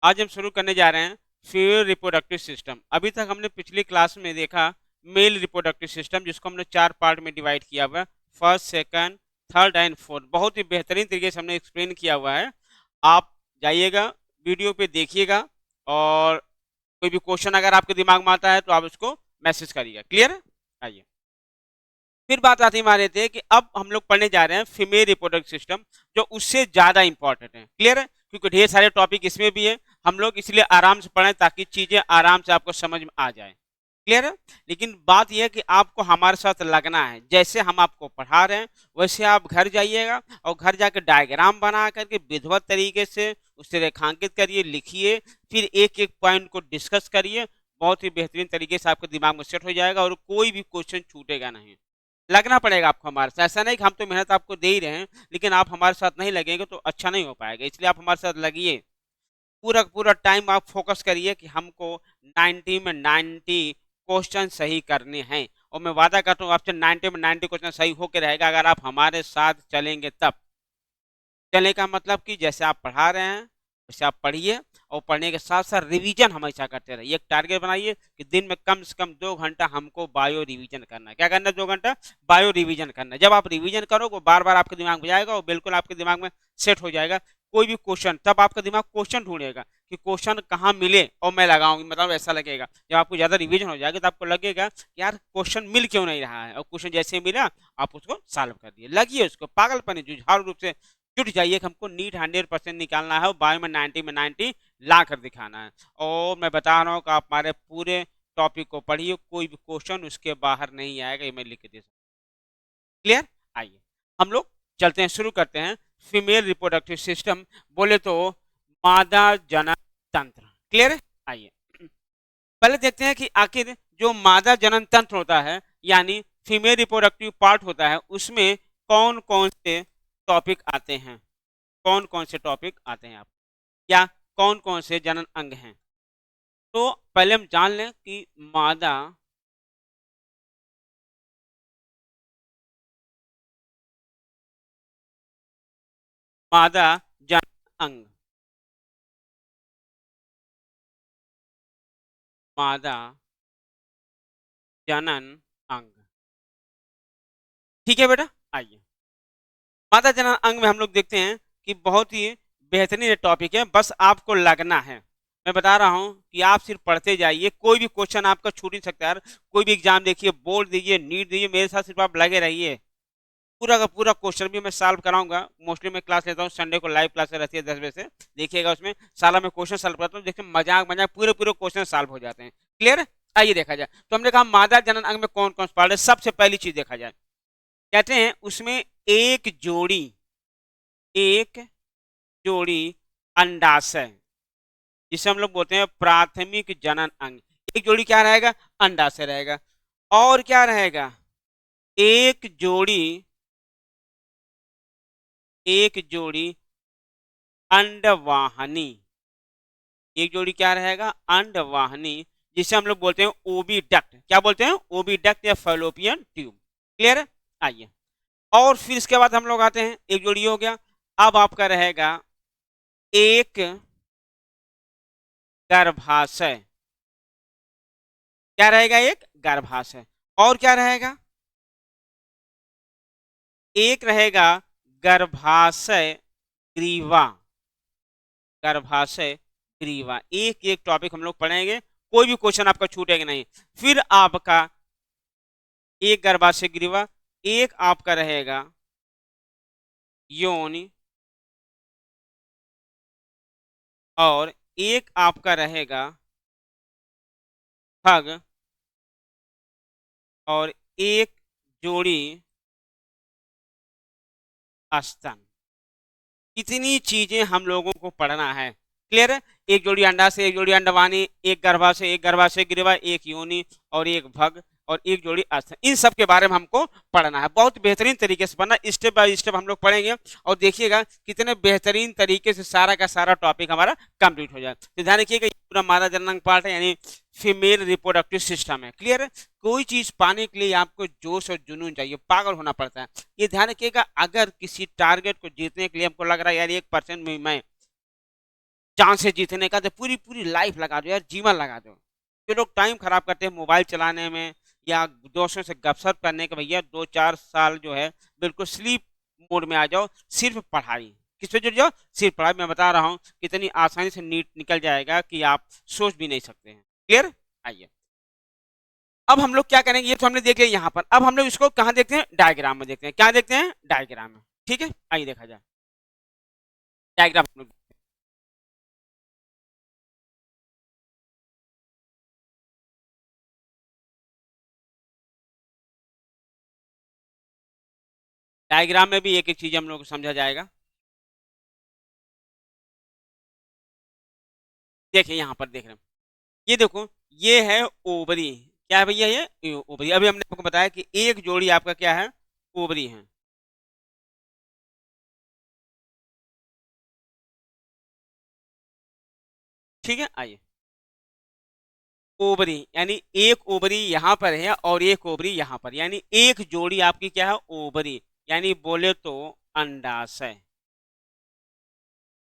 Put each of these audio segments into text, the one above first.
आज हम शुरू करने जा रहे हैं फीमेल रिप्रोडक्टिव सिस्टम। अभी तक हमने पिछली क्लास में देखा मेल रिप्रोडक्टिव सिस्टम, जिसको हमने 4 पार्ट में डिवाइड किया हुआ है, first, second, third and fourth. बहुत ही बेहतरीन तरीके से हमने एक्सप्लेन किया हुआ है। आप जाइएगा, वीडियो पे देखिएगा, और कोई भी क्वेश्चन अगर आपके दिमाग में आता है तो आप उसको मैसेज करिएगा। क्लियर है? आइए, फिर बात आती हमारे थे कि अब हम लोग पढ़ने जा रहे हैं फीमेल रिप्रोडक्टिव सिस्टम, जो उससे ज्यादा इंपॉर्टेंट है। क्लियर है? क्योंकि ढेर सारे टॉपिक इसमें भी है, हम लोग इसलिए आराम से पढ़ें ताकि चीजें आराम से आपको समझ में आ जाए। क्लियर है? लेकिन बात यह है कि आपको हमारे साथ लगना है। जैसे हम आपको पढ़ा रहे हैं वैसे आप घर जाइएगा और घर जाकर डायग्राम बना करके विधिवत तरीके से उसे रेखांकित करिए, लिखिए, फिर एक एक पॉइंट को डिस्कस करिए। बहुत ही बेहतरीन तरीके से आपके दिमाग में सेट हो जाएगा और कोई भी क्वेश्चन छूटेगा नहीं। लगना पड़ेगा आपको हमारे साथ। ऐसा नहीं कि हम तो मेहनत आपको दे ही रहे हैं, लेकिन आप हमारे साथ नहीं लगेंगे तो अच्छा नहीं हो पाएगा। इसलिए आप हमारे साथ लगिए, पूरा पूरा टाइम आप फोकस करिए कि हमको 90 में 90 क्वेश्चन सही करने हैं। और मैं वादा करता हूँ आपसे 90 में 90 क्वेश्चन सही होकर रहेगा अगर आप हमारे साथ चलेंगे तब। चलने का मतलब कि जैसे आप पढ़ा रहे हैं वैसे आप पढ़िए, और पढ़ने के साथ साथ रिवीजन हमेशा करते रहिए। एक टारगेट बनाइए कि दिन में कम से कम 2 घंटा हमको बायो रिवीजन करना है। क्या करना है? 2 घंटा बायो रिवीजन करना है। जब आप रिवीजन करोगे बार बार आपके दिमाग में जाएगा और बिल्कुल आपके दिमाग में सेट हो जाएगा। कोई भी क्वेश्चन, तब आपका दिमाग क्वेश्चन ढूंढेगा कि क्वेश्चन कहाँ मिले और मैं लगाऊंगी, मतलब ऐसा लगेगा। जब आपको ज्यादा रिवीजन हो जाएगा तो आपको लगेगा कि यार क्वेश्चन मिल क्यों नहीं रहा है, और क्वेश्चन जैसे मिला आप उसको सॉल्व कर दिए। लगिए उसको पागलपन जुझारू रूप से जुट जाइए कि हमको नीट 100% निकालना है और बायो में 90 ला कर दिखाना है। और मैं बता रहा हूँ कि आप हमारे पूरे टॉपिक को पढ़िए, कोई भी क्वेश्चन उसके बाहर नहीं आएगा, ये मैं लिख के दे सकता हूँ। क्लियर? आइए हम लोग चलते हैं, शुरू करते हैं। फीमेल रिप्रोडक्टिव सिस्टम बोले तो मादा जनन तंत्र। क्लियर है? आइए पहले देखते हैं कि आखिर जो मादा जनन तंत्र होता है यानी फीमेल रिप्रोडक्टिव पार्ट होता है, उसमें कौन कौन से टॉपिक आते हैं। कौन कौन से टॉपिक आते हैं आप, या कौन कौन से जनन अंग हैं। तो पहले हम जान लें कि मादा जनन अंग, मादा जनन अंग। ठीक है बेटा, आइए मादा जनन अंग में हम लोग देखते हैं कि बहुत ही बेहतरीन टॉपिक है, बस आपको लगना है। मैं बता रहा हूं कि आप सिर्फ पढ़ते जाइए, कोई भी क्वेश्चन आपका छूट नहीं सकता यार। कोई भी एग्जाम देखिए, बोर्ड दीजिए, नीट दीजिए, मेरे साथ सिर्फ आप लगे रहिए। पूरा का पूरा क्वेश्चन भी मैं सॉल्व कराऊंगा। मोस्टली मैं क्लास लेता हूँ संडे को, लाइव क्लास रहती है 10 बजे से, देखिएगा। उसमें साला मैं क्वेश्चन सॉल्व करता हूँ, देखिए मजाक मजाक पूरे पूरे क्वेश्चन सॉल्व हो जाते हैं। क्लियर? आइए देखा जाए तो हमने कहा मादा जनन अंग में कौन कौन से पार्ट है। सबसे पहली चीज देखा जाए, कहते हैं उसमें एक जोड़ी अंडाशय, जिसे हम लोग बोलते हैं प्राथमिक जनन अंग। एक जोड़ी क्या रहेगा? अंडाशय रहेगा। और क्या रहेगा? एक जोड़ी एक जोड़ी अंडवाहिनी। एक जोड़ी क्या रहेगा? अंडवाहिनी, जिसे हम लोग बोलते हैं ओविडक्ट। क्या बोलते हैं? ओविडक्ट या फैलोपियन ट्यूब। क्लियर है? आइए, और फिर इसके बाद हम लोग आते हैं, एक जोड़ी हो गया। अब आपका रहेगा एक गर्भाशय। क्या रहेगा? एक गर्भाशय। और क्या रहेगा? एक रहेगा गर्भाशय ग्रीवा। गर्भाशय ग्रीवा। एक एक टॉपिक हम लोग पढ़ेंगे, कोई भी क्वेश्चन आपका छूटेगा नहीं। फिर आपका एक गर्भाशय ग्रीवा, एक आपका रहेगा योनि, और एक आपका रहेगा भग, और एक जोड़ी स्तन। इतनी चीजें हम लोगों को पढ़ना है। क्लियर है? एक जोड़ी अंडा से, एक जोड़ी अंडवानी, एक गर्भाशय, एक गर्भाशय ग्रीवा, एक योनि, और एक भग, और एक जोड़ी स्तन। इन सब के बारे में हमको पढ़ना है। बहुत बेहतरीन तरीके से पढ़ना, स्टेप बाय स्टेप हम लोग पढ़ेंगे, और देखिएगा कितने बेहतरीन तरीके से सारा का सारा टॉपिक हमारा कंप्लीट हो जाए। तो ध्यान रखिएगा, पूरा मादा जननांग पार्ट है, यानी फीमेल रिप्रोडक्टिव सिस्टम है। क्लियर है? कोई चीज पाने के लिए आपको जोश और जुनून चाहिए, पागल होना पड़ता है। ये ध्यान रखिएगा, अगर किसी टारगेट को जीतने के लिए हमको लग रहा है यार 1% में मैं जान से जीतने का, तो पूरी पूरी लाइफ लगा दो यार, जीवन लगा दो। जो लोग टाइम खराब करते हैं मोबाइल चलाने में या दोस्तों से गपशप करने के, भैया 2-4 साल जो है बिल्कुल स्लीप मोड में आ जाओ, सिर्फ पढ़ाई। किस पे जुड़ जाओ? सिर्फ पढ़ाई। मैं बता रहा हूँ कितनी आसानी से नीट निकल जाएगा कि आप सोच भी नहीं सकते हैं। क्लियर? आइए अब हम लोग क्या करेंगे, ये तो हमने देख लिया यहाँ पर। अब हम लोग इसको कहाँ देखते हैं? डायग्राम में देखते हैं। क्या देखते हैं? डायग्राम में। ठीक है, आइए देखा जाए डायग्राम। हम लोग डायग्राम में भी एक एक चीज हम लोग को समझा जाएगा। देखिए यहाँ पर देख रहे हैं, ये देखो, ये है ओवरी। क्या है भैया? ये ओवरी। अभी हमने आपको बताया कि एक जोड़ी आपका क्या है? ओवरी है। ठीक है, आइए ओवरी यानी एक ओवरी यहाँ पर है और एक ओवरी यहाँ पर, यानी एक जोड़ी आपकी क्या है? ओवरी। यानी बोले तो अंडाशय।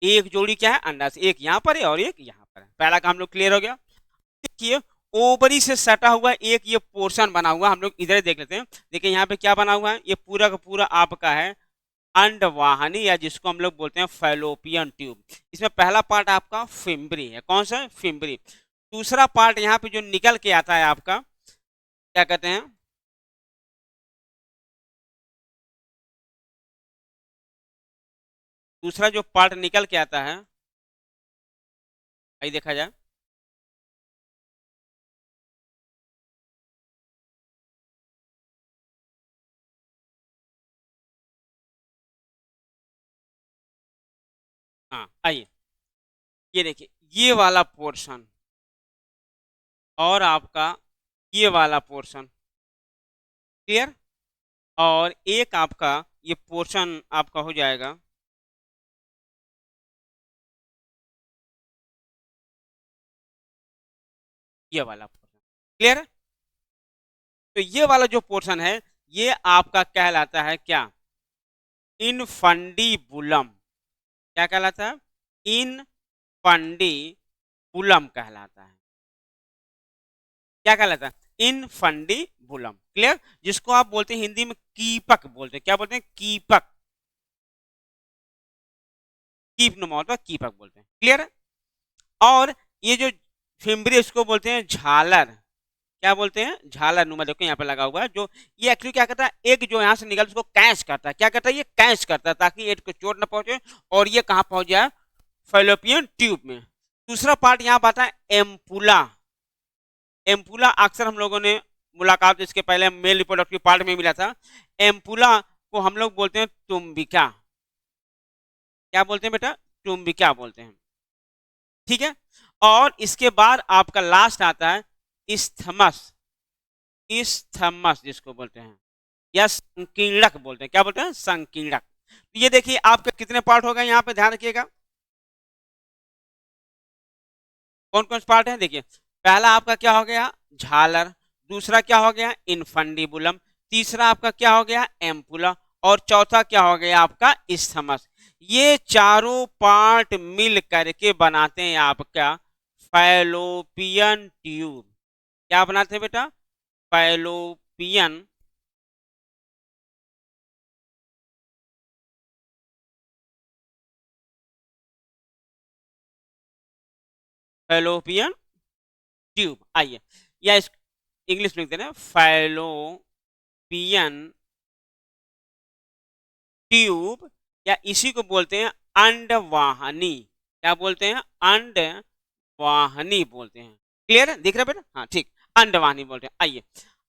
एक जोड़ी क्या है? अंडाशय। एक यहाँ पर है और एक यहाँ पर है। पहला काम हम लोग क्लियर हो गया। देखिए ओवरी से सटा हुआ एक ये पोर्शन बना हुआ, हम लोग इधर देख लेते हैं। देखिए यहाँ पे क्या बना हुआ है? ये पूरा का पूरा आपका है अंडवाहिनी, या जिसको हम लोग बोलते हैं फैलोपियन ट्यूब। इसमें पहला पार्ट आपका फिम्बरी है। कौन सा? फिम्बरी। दूसरा पार्ट यहाँ पे जो निकल के आता है आपका, क्या कहते हैं? दूसरा जो पार्ट निकल के आता है, आइए देखा जाए। हाँ आइए, ये देखिए ये वाला पोर्शन और आपका ये वाला पोर्शन। क्लियर? और एक आपका ये पोर्शन आपका हो जाएगा ये वाला पोर्शन। क्लियर? तो ये वाला जो पोर्शन है, ये आपका कहलाता है क्या? इनफंडीबुलम। क्या कहलाता है? इनफंडीबुलम कहलाता है। क्या कहलाता है? इनफंडीबुलम। क्लियर? जिसको आप बोलते हैं हिंदी में कीपक बोलते हैं। क्या बोलते हैं? कीपक। कीप नुमा होता है, कीपक बोलते हैं। क्लियर? और ये जो फिम्बरी, इसको बोलते हैं झालर। क्या बोलते हैं? झालर नुमा। देखो यहाँ पे लगा हुआ है, जो ये एक्चुअली क्या करता है, एक जो यहाँ से निकल उसको कैच करता है। क्या करता है? ये कैच करता है ताकि एक को चोट ना पहुंचे और ये कहाँ पहुंच जाए? फैलोपियन ट्यूब में। दूसरा पार्ट यहाँ पर आता है एम्पुला। एम्पुला अक्सर हम लोगों ने मुलाकात इसके पहले मेल रिप्रोडक्टिव पार्ट में मिला था। एम्पुला को हम लोग बोलते हैं तुम्बिका। क्या बोलते हैं बेटा? तुम्बिका बोलते हैं। ठीक है, और इसके बाद आपका लास्ट आता है इस्थमस। इस्थमस जिसको बोलते हैं, या संकीर्णक बोलते हैं। क्या बोलते हैं? संकीर्णक। तो ये देखिए आपके कितने पार्ट हो गए यहाँ पे, ध्यान रखिएगा। कौन कौन से पार्ट है? देखिए पहला आपका क्या हो गया? झालर। दूसरा क्या हो गया? इनफंडीबुलम। तीसरा आपका क्या हो गया? एम्पुला। और चौथा क्या हो गया? आपका इस्थमस। ये चारों पार्ट मिल करके बनाते हैं आपका फैलोपियन ट्यूब। क्या बनाते हैं बेटा? Fallopian fallopian tube. आइए, या इस इंग्लिश में लिख देना, फैलोपियन ट्यूब, या इसी को बोलते हैं अंडवाहिनी। क्या बोलते हैं? अंडवाहिनी बोलते हैं। क्लियर है? दिख रहा है बेटा? हाँ ठीक, अंडवाहिनी बोलते हैं। आइए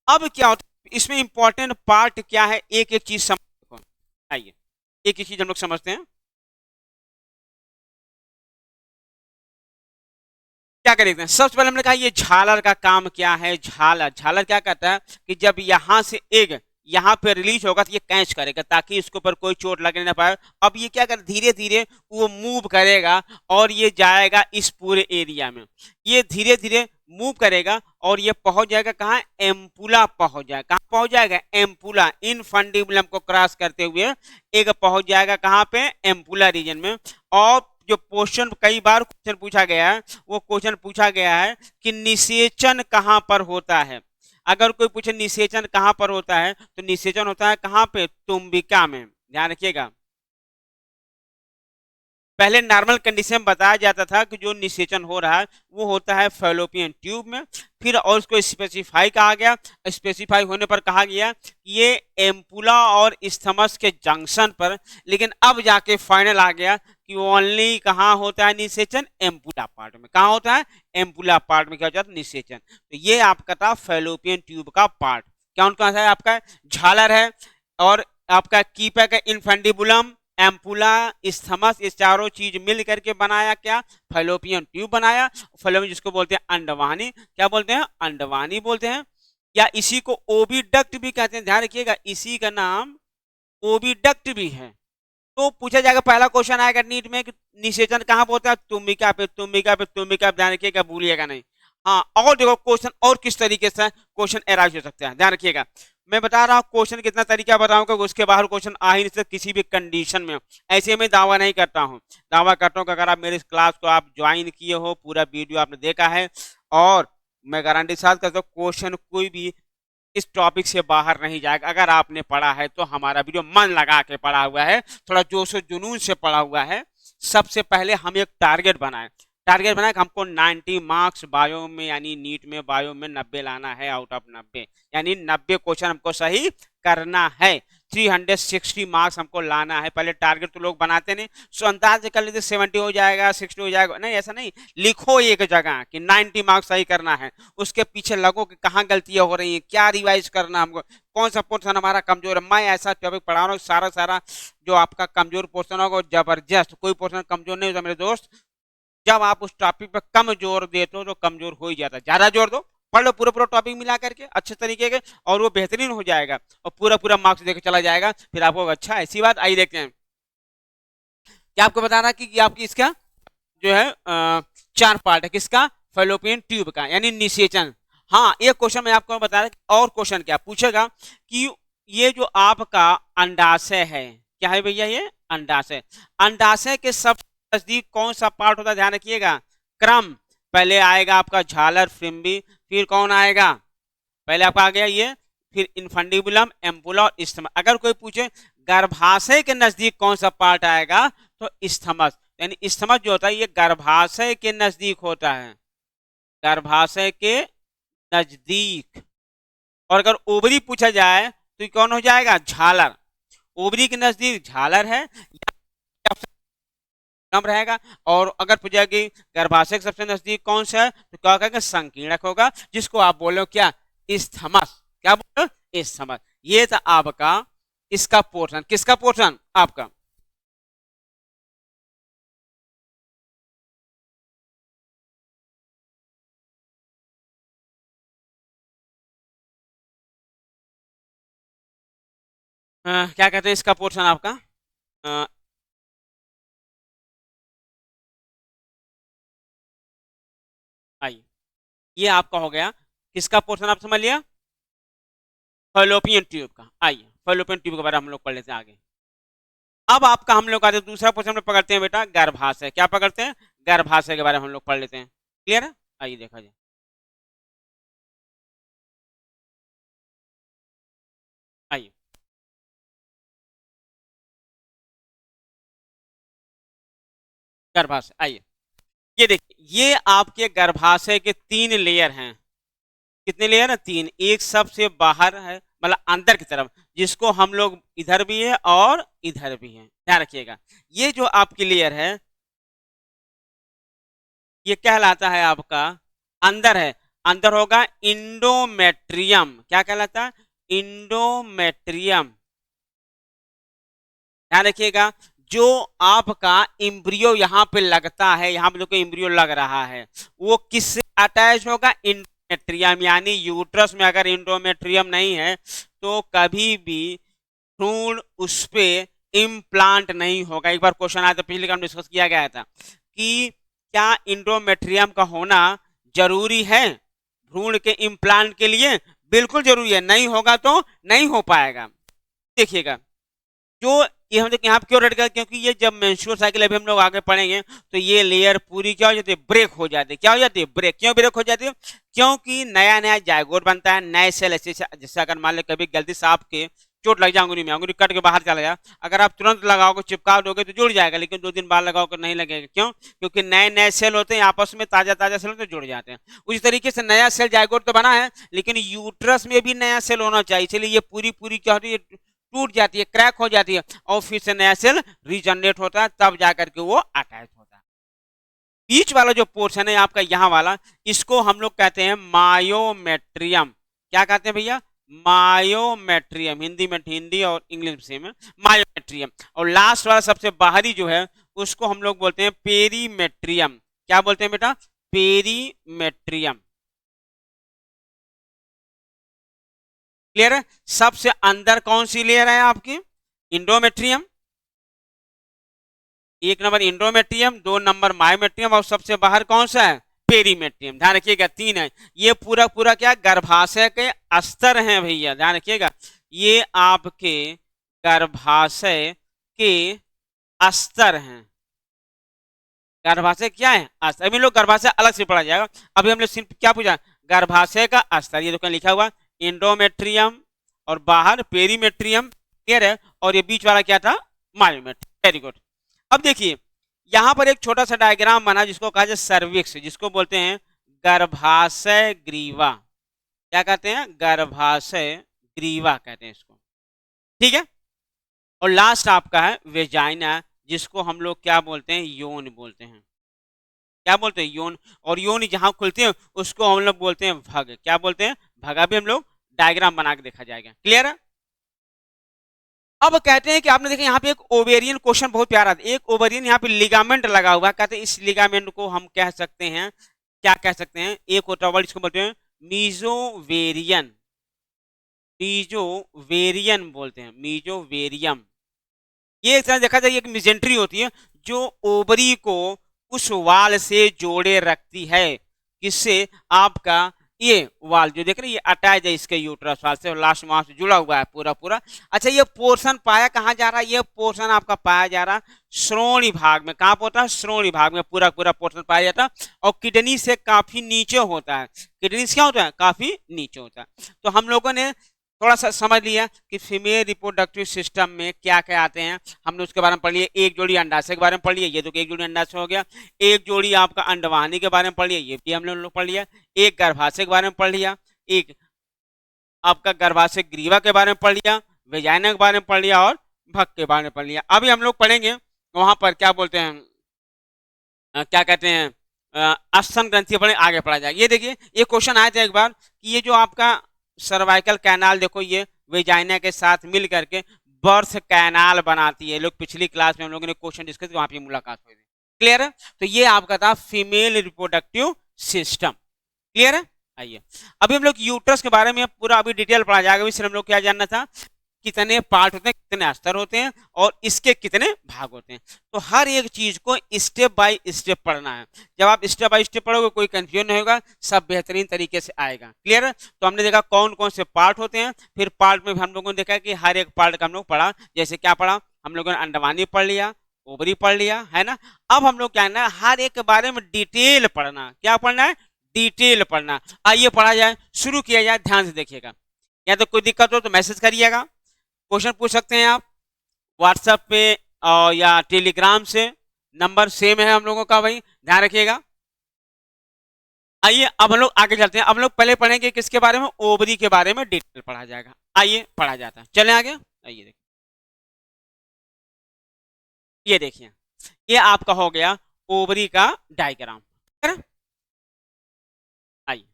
अब क्या होता है इसमें, इंपॉर्टेंट पार्ट क्या है, एक एक चीज समझ। आइए एक एक चीज हम लोग समझते हैं। क्या करेंगे? सबसे पहले हमने कहा ये झालर का काम क्या है। झालर, झालर क्या करता है कि जब यहां से एग यहाँ पे रिलीज होगा तो ये कैच करेगा ताकि इसके ऊपर कोई चोट लगने ना पाए। अब ये क्या कर, धीरे धीरे वो मूव करेगा और ये जाएगा इस पूरे एरिया में। ये धीरे धीरे मूव करेगा और ये पहुंच जाएगा कहाँ? एम्पुला पहुंच जाएगा। कहाँ पहुंच जाएगा? एम्पुला। इनफंडिबुलम को क्रॉस करते हुए एक पहुंच जाएगा कहाँ पे? एम्पुला रीजन में। और जो क्वेश्चन कई बार क्वेश्चन पूछा गया है, वो क्वेश्चन पूछा गया है कि निषेचन कहाँ पर होता है। अगर कोई पूछे निषेचन कहाँ पर होता है, तो निषेचन होता है कहाँ पे, तुम्बिका में। ध्यान रखिएगा, पहले नॉर्मल कंडीशन में बताया जाता था कि जो निषेचन हो रहा है वो होता है फैलोपियन ट्यूब में, फिर और उसको स्पेसिफाई कहा गया। स्पेसिफाई होने पर कहा गया कि ये एम्पुला और स्थमस के जंक्शन पर, लेकिन अब जाके फाइनल आ गया कि ओनली कहाँ होता है निषेचन, एम्पुला पार्ट में। कहाँ होता है, एम्पुला पार्ट में क्या होता है निषेचन। तो ये आपका था फैलोपियन ट्यूब का पार्ट। कौन कौन सा है आपका, झालर है, और आपका कीपैक है, इन्फेंडिबुलम, एम्पुला, स्थमस, ये चारों चीज मिल करके बनाया क्या, फैलोपियन ट्यूब बनाया। फैलोपियन जिसको बोलते हैं अंडवानी, क्या बोलते हैं, अंडवानी बोलते हैं, या इसी को ओविडक्ट भी कहते हैं। ध्यान रखिएगा, इसी का नाम ओविडक्ट भी है। तो पूछा जाएगा, पहला क्वेश्चन आएगा नीट में कि निषेचन कहाँ होता है, तुम्बिका पे, तुम्बिका पे, तुम्बिका पे। ध्यान रखिएगा, भूलिएगा नहीं। हाँ, और देखो क्वेश्चन और किस तरीके से क्वेश्चन एराइज हो सकता है। ध्यान रखिएगा, मैं बता रहा हूँ क्वेश्चन कितना तरीका बताऊंगा, उसके बाहर क्वेश्चन आ ही नहीं सकता किसी भी कंडीशन में। ऐसे में दावा नहीं करता हूँ, दावा करता हूँ कि अगर आप मेरे इस क्लास को आप ज्वाइन किए हो, पूरा वीडियो आपने देखा है, और मैं गारंटी साथ करता हूँ क्वेश्चन कोई भी इस टॉपिक से बाहर नहीं जाएगा। अगर आपने पढ़ा है तो हमारा वीडियो मन लगा के पढ़ा हुआ है, थोड़ा जोश और जुनून से पढ़ा हुआ है। सबसे पहले हम एक टारगेट बनाए, टारगेट बनाया कि हमको 90 मार्क्स बायो में, यानी नीट में बायो में 90 लाना है, आउट ऑफ 90, यानी 90 क्वेश्चन हमको सही करना है। 360 मार्क्स हमको लाना है। पहले टारगेट तो लोग बनाते नहीं, सो अंदाज कर लेते 70 हो जाएगा, 60 हो जाएगा, नहीं ऐसा नहीं। लिखो एक जगह कि 90 मार्क्स सही करना है, उसके पीछे लगो कि कहाँ गलतियां हो रही हैं, क्या रिवाइज करना हमको, कौन सा पोर्शन हमारा कमजोर है। मैं ऐसा टॉपिक पढ़ा रहा हूँ, सारा सारा जो आपका कमजोर पोर्शन होगा जबरदस्त, कोई पोर्शन कमजोर नहीं होता मेरे दोस्त। जब आप उस टॉपिक पर कम जोर देते हो तो कमजोर हो ही जाता है। ज्यादा जोर दो, पढ़ लो पूरा पूरा टॉपिक मिला करके अच्छे तरीके के, और वो बेहतरीन हो जाएगा, और पूरा पूरा मार्क्स देके चला जाएगा। फिर आपको अच्छा, ऐसी बात। आइए देखते हैं, क्या आपको बता रहा कि आपकी इसका जो है 4 पार्ट है, किसका, फैलोपियन ट्यूब का, यानी निषेचन। हाँ, एक क्वेश्चन मैं आपको बता रहा, और क्वेश्चन क्या पूछेगा कि ये जो आपका अंडाशय है, क्या है भैया, ये अंडाशय, अंडाशय के सब नजदीक कौन सा पार्ट होता है। ध्यान रखिएगा, क्रम पहले आएगा आपका झालर, फ्रिम्बी, फिर कौन आएगा, पहले आपका आ गया ये, फिर इन्फंडिबुलम, एम्पुला और स्थमस। अगर कोई पूछे गर्भाशय के नजदीक कौन सा पार्ट आएगा, तो स्थमस, यानी स्थमस जो होता है ये गर्भाशय के नजदीक होता है, गर्भाशय के नजदीक। और अगर ओवरी पूछा जाए तो कौन हो जाएगा, झालर, ओवरी के नजदीक झालर है, कम रहेगा। और अगर पूछा कि गर्भाशय के सबसे नजदीक कौन सा है, तो क्या कहेंगे, संकीर्णक होगा, जिसको आप बोलो क्या, स्थमस, क्या बोलो, स्थमस। ये था आपका इसका पोर्शन, किसका पोर्शन, आपका क्या कहते हैं इसका पोर्शन आपका, अ, आइए, ये आपका हो गया, किसका पोर्शन आप समझ लिया, फैलोपियन ट्यूब का। आइए फैलोपियन ट्यूब के बारे में हम लोग पढ़ लेते हैं आगे। अब आपका हम लोग आते हैं दूसरा पोर्शन में, पकड़ते हैं बेटा गर्भाशय। क्या पकड़ते हैं, गर्भाशय के बारे में हम लोग पढ़ लेते हैं। क्लियर है, आइए देखा जाए। आइए, गर्भाशय, आइए, ये देखिए, ये आपके गर्भाशय के 3 लेयर हैं। कितने लेयर है, 3। एक सबसे बाहर है, मतलब अंदर की तरफ, जिसको हम लोग इधर भी है और इधर भी है। ध्यान रखिएगा, ये जो आपकी लेयर है ये कहलाता है आपका अंदर है, अंदर होगा इंडोमेट्रियम। क्या कहलाता है, इंडोमेट्रियम। ध्यान रखिएगा, जो आपका इम्ब्रियो यहाँ पे लगता है, यहाँ पे जो इम्ब्रियो लग रहा है वो किससे अटैच होगा, इंडोमेट्रियम, यानी यूट्रस में अगर इंडोमेट्रियम नहीं है तो कभी भी भ्रूण उस पे इम्प्लांट नहीं होगा। एक बार क्वेश्चन आया था, पिछले काम डिस्कस किया गया था कि क्या इंडोमेट्रियम का होना जरूरी है भ्रूण के इम्प्लांट के लिए, बिल्कुल जरूरी है, नहीं होगा तो नहीं हो पाएगा। देखिएगा, जो ये हम लोग यहाँ पे क्यों रेड कर, क्योंकि ये जब मेंस्ट्रुअल साइकिल अभी हम लोग आगे पढ़ेंगे तो ये लेयर पूरी क्या हो जाती है, ब्रेक हो जाती है। क्या हो जाती है, ब्रेक। क्यों ब्रेक हो जाती है, क्योंकि नया नया जायगोट बनता है, नए सेल ऐसे, जैसे अगर मान लो कभी गलती से आपके चोट लग जाए अंगुली में, अंगुली कट के बाहर चला गया, अगर आप तुरंत लगाओगे चिपका दोगे तो जुड़ जाएगा, लेकिन 2 दिन बाद लगाओगे नहीं लगेगा। क्यों, क्योंकि नए नए सेल होते हैं आपस में, ताजा ताजा सेल होते हैं, जुड़ जाते हैं। उसी तरीके से नया सेल जायगोट तो बना है, लेकिन यूट्रस में भी नया सेल होना चाहिए, इसलिए ये पूरी पूरी क्या होती है, टूट जाती है, क्रैक हो जाती है, और फिर से नया सेल रीजनरेट होता है, तब जाकर के वो अटैच होता है। बीच वाला जो पोर्शन है आपका यहाँ वाला, इसको हम लोग कहते हैं मायोमेट्रियम। क्या कहते हैं भैया, मायोमेट्रियम। हिंदी में, हिंदी और इंग्लिश में सेम है, मायोमेट्रियम। और लास्ट वाला सबसे बाहरी जो है उसको हम लोग बोलते हैं पेरीमेट्रियम। क्या बोलते हैं बेटा, पेरीमेट्रियम। क्लियर है। सबसे अंदर कौन सी लेयर है आपकी, endometrium. 1 number endometrium, 2 number myometrium, और सबसे बाहर कौन सा है, पेरीमेट्रियम। ध्यान रखिएगा 3 है। ये पूरा पूरा क्या, गर्भाशय के अस्तर हैं भैया, ध्यान रखिएगा। ये आपके गर्भाशय के अस्तर हैं। गर्भाशय क्या है, अस्तर। अभी लोग गर्भाशय अलग से पढ़ा जाएगा, अभी हम लोग सिर्फ क्या पूछा, गर्भाशय का अस्तर। ये देखो लिखा हुआ इंडोमेट्रियम और बाहर पेरीमेट्रियम। क्लियर है। और ये बीच वाला क्या था, मायोमेट्रियम। Very good. अब देखिए यहां पर एक छोटा सा डायग्राम बना जिसको कहा जाए सर्विक्स, जिसको बोलते हैं गर्भाशय ग्रीवा। क्या कहते हैं, गर्भाशय ग्रीवा कहते हैं इसको। ठीक है। और लास्ट आपका है वेजाइना, जिसको हम लोग क्या बोलते हैं, योन बोलते हैं। क्या बोलते हैं, योन। और योन जहां खुलते हैं उसको हम लोग बोलते हैं भग। क्या बोलते हैं, भगा। भी हम लोग डायग्राम बना के देखा जाएगा। क्लियर है। अब कहते हैं कि आपने देखा यहाँ पे एक ओवेरियन क्वेश्चन बहुत प्यारा था। एक ओवेरियन यहाँ पे लिगामेंट लगा हुआ है, कहते हैं इस लिगामेंट को हम कह सकते हैं, क्या कह सकते हैं, एक होता वर्ड इसको बोलते हैं मीजोवेरियन। मीजोवेरियन बोलते हैं, मीजोवेरियम। ये एक तरह देखा जाए एक मिजेंट्री होती है जो ओवरी को उस वाल से जोड़े रखती है, किससे, आपका ये वाल जो देख रहे हैं ये अटैच है इसके यूट्रस वाल से, लास्ट वहां से जुड़ा हुआ है पूरा पूरा। अच्छा, ये पोर्शन पाया कहाँ जा रहा है, ये पोर्शन आपका पाया जा रहा है श्रोणी भाग में। कहाँ होता है, श्रोणी भाग में पूरा पूरा पोर्शन पाया जाता है, और किडनी से काफी नीचे होता है। किडनी से क्या होता है, काफी नीचे होता है। तो हम लोगों ने थोड़ा सा समझ लिया कि फीमेल रिप्रोडक्टिव सिस्टम में क्या क्या आते हैं, हमने उसके बारे में पढ़ लिया। एक जोड़ी अंडाशय के बारे में पढ़ लिया, ये तो एक जोड़ी अंडाशय हो गया। एक जोड़ी आपका अंडवाहिनी के बारे में पढ़ लिया, ये भी हम लोग पढ़ लिया। एक गर्भाशय के बारे में पढ़ लिया, एक आपका गर्भाशय ग्रीवा के बारे में पढ़ लिया, वेजाइना के बारे में पढ़ लिया, और भग के बारे में पढ़ लिया। अभी हम लोग पढ़ेंगे वहां पर क्या बोलते हैं, क्या कहते हैं, स्तन ग्रंथि पढ़े, आगे पढ़ा जाएगा। ये देखिए ये क्वेश्चन आया था एक बार कि ये जो आपका सर्वाइकल कैनाल देखो, ये वेजाइना के साथ मिल करके बर्थ कैनाल बनाती है। लोग पिछली क्लास में हम लोगों ने क्वेश्चन डिस्कस वहां पे मुलाकात हुई थी। क्लियर है। तो ये आपका था फीमेल रिप्रोडक्टिव सिस्टम। क्लियर है। आइए अभी हम लोग यूट्रस के बारे में पूरा अभी डिटेल पढ़ा जाएगा। अभी सिर्फ हम लोग क्या जानना था, कितने पार्ट होते हैं, कितने स्तर होते हैं, और इसके कितने भाग होते हैं। तो हर एक चीज को स्टेप बाय स्टेप पढ़ना है। जब आप स्टेप बाय स्टेप पढ़ोगे कोई कंफ्यूजन नहीं होगा, सब बेहतरीन तरीके से आएगा। क्लियर है। तो हमने देखा कौन कौन से पार्ट होते हैं, फिर पार्ट में हम लोगों ने देखा कि हर एक पार्ट का हम लोग पढ़ा। जैसे क्या पढ़ा, हम लोगों ने अंडवानी पढ़ लिया, ओवरी पढ़ लिया, है ना। अब हम लोग क्या है ना, हर एक के बारे में डिटेल पढ़ना। क्या पढ़ना है, डिटेल पढ़ना। आइए पढ़ा जाए, शुरू किया जाए, ध्यान से देखिएगा। या तो कोई दिक्कत हो तो मैसेज करिएगा, क्वेश्चन पूछ सकते हैं आप व्हाट्सएप पे और या टेलीग्राम से, नंबर सेम है हम लोगों का भाई, ध्यान रखिएगा। आइए अब हम लोग आगे चलते हैं। अब लोग पहले पढ़ेंगे किसके बारे में, ओवरी के बारे में डिटेल पढ़ा जाएगा। आइए पढ़ा जाता है, चलें आगे। आइए देखिए, ये देखिए ये आपका हो गया ओवरी का डायग्राम। आइए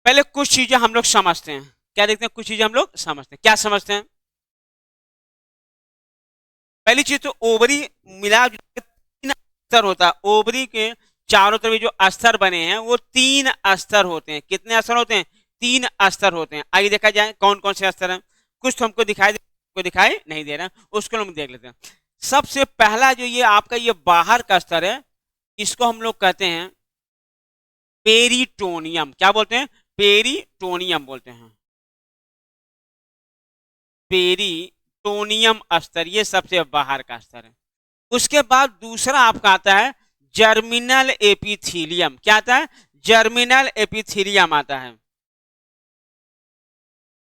पहले कुछ चीजें हम लोग समझते हैं। क्या देखते हैं, कुछ चीजें हम लोग समझते हैं। क्या समझते हैं, पहली चीज तो ओवरी मिला 3 स्तर होता है। ओवरी के चारों तरफ जो अस्तर बने हैं वो 3 अस्तर होते हैं। कितने अस्तर होते हैं, 3 अस्तर होते हैं। आइए देखा जाए कौन कौन से अस्तर हैं। कुछ तो हमको दिखाई नहीं दे रहा, उसको हम देख लेते हैं। सबसे पहला जो ये आपका ये बाहर का स्तर है, इसको हम लोग कहते हैं पेरिटोनियम। क्या बोलते हैं, पेरिटोनियम बोलते हैं, पेरिटोनियम। टोनियम स्तर, ये सबसे बाहर का स्तर है। उसके बाद दूसरा आपका आता है जर्मिनल एपिथीलियम। क्या आता है? जर्मिनल एपिथीलियम आता है,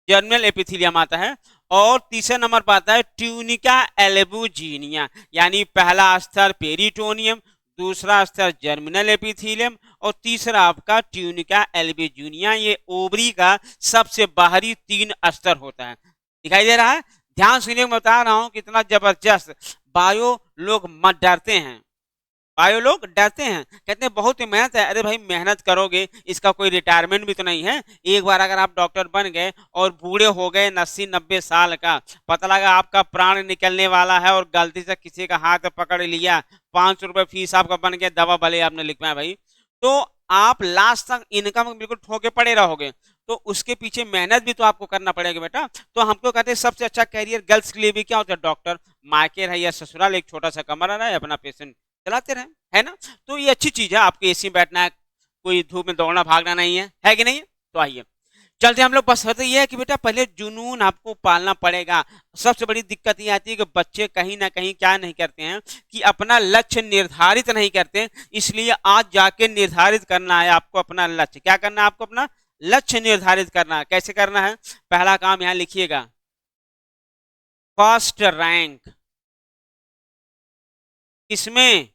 जर्मिनल एपिथीलियम आता है। और तीसरे नंबर पर आता है ट्यूनिका एल्बुजिनिया, यानी पहला स्तर पेरिटोनियम, दूसरा स्तर जर्मिनल एपिथीलियम और तीसरा आपका ट्यूनिका एल्बुजिनिया। ये ओवरी का सबसे बाहरी 3 स्तर होता है। दिखाई दे रहा है? ध्यान सुनिए, मैं बता रहा हूं कितना जबरदस्त। बायो लोग मत डरते हैं, बायो लोग डरते हैं, कहते हैं बहुत ही मेहनत है। अरे भाई मेहनत करोगे, इसका कोई रिटायरमेंट भी तो नहीं है। एक बार अगर आप डॉक्टर बन गए और बूढ़े हो गए 80-90 साल का, पता लगा आपका प्राण निकलने वाला है और गलती से किसी का हाथ पकड़ लिया, 500 रुपये फीस आपका बन गया, दवा भले आपने लिखवाया भाई, तो आप लास्ट तक इनकम बिल्कुल ठोके पड़े रहोगे। तो उसके पीछे मेहनत भी तो आपको करना पड़ेगा बेटा। तो हमको कहते हैं सबसे अच्छा कैरियर गर्ल्स के लिए भी क्या होता है? डॉक्टर। मायके है या ससुराल, एक छोटा सा कमरा रहा है, अपना पेशेंट चलाते रहे, है ना। तो ये अच्छी चीज है, आपके एसी में बैठना है, कोई धूप में दौड़ना भागना नहीं है कि नहीं है? तो आइए चलते हम लोग। बस होता ये है कि बेटा पहले जुनून आपको पालना पड़ेगा। सबसे बड़ी दिक्कत ये आती है कि बच्चे कहीं ना कहीं क्या नहीं करते हैं कि अपना लक्ष्य निर्धारित नहीं करते। इसलिए आज जाके निर्धारित करना है आपको अपना लक्ष्य। क्या करना है आपको? अपना लक्ष्य निर्धारित करना है। कैसे करना है? पहला काम यहां लिखिएगा, फर्स्ट रैंक। किसमें?